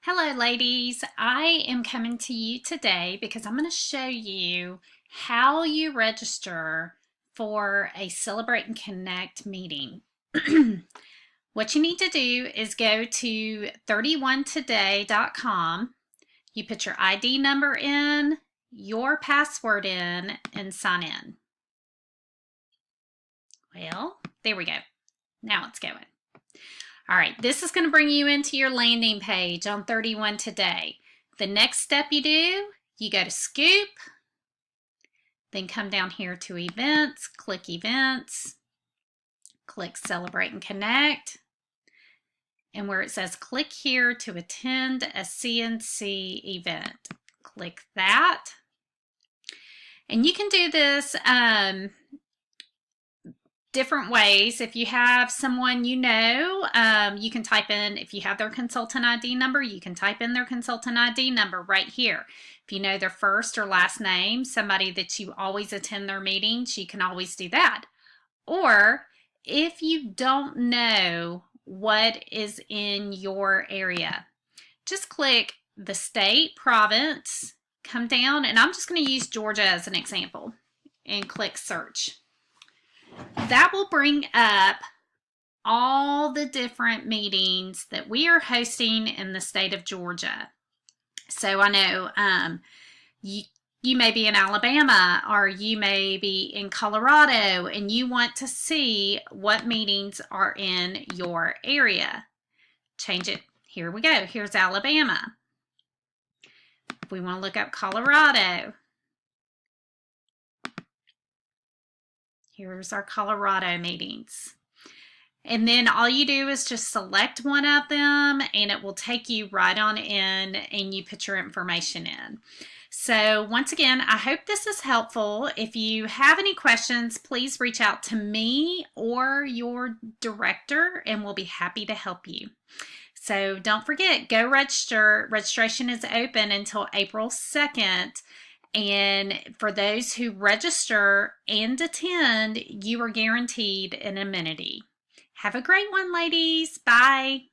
Hello ladies, I am coming to you today because I'm going to show you how you register for a Celebrate and Connect meeting. What you need to do is go to 31today.com. You put your ID number in, your password in, and sign in. Well, there we go. Now it's going. All right, this is going to bring you into your landing page on 31 Today. The next step you do, you go to Scoop, then come down here to Events, click Events, click Celebrate and Connect, and where it says click here to attend a CNC event, click that. And you can do this different ways. If you have someone you know, you can type in, if you have their consultant ID number, you can type in their consultant ID number right here. If you know their first or last name, somebody that you always attend their meetings, you can always do that. Or if you don't know what is in your area, just click the state, province, come down, and I'm just going to use Georgia as an example, and click search. That will bring up all the different meetings that we are hosting in the state of Georgia. So I know you may be in Alabama, or you may be in Colorado, and you want to see what meetings are in your area. Change it. Here we go. Here's Alabama. If we want to look up Colorado, here's our Colorado meetings. And then all you do is just select one of them and it will take you right on in and you put your information in. So once again, I hope this is helpful. If you have any questions, please reach out to me or your director and we'll be happy to help you. So don't forget, go register. Registration is open until April 2nd. And for those who register and attend, you are guaranteed an amenity. Have a great one, ladies. Bye.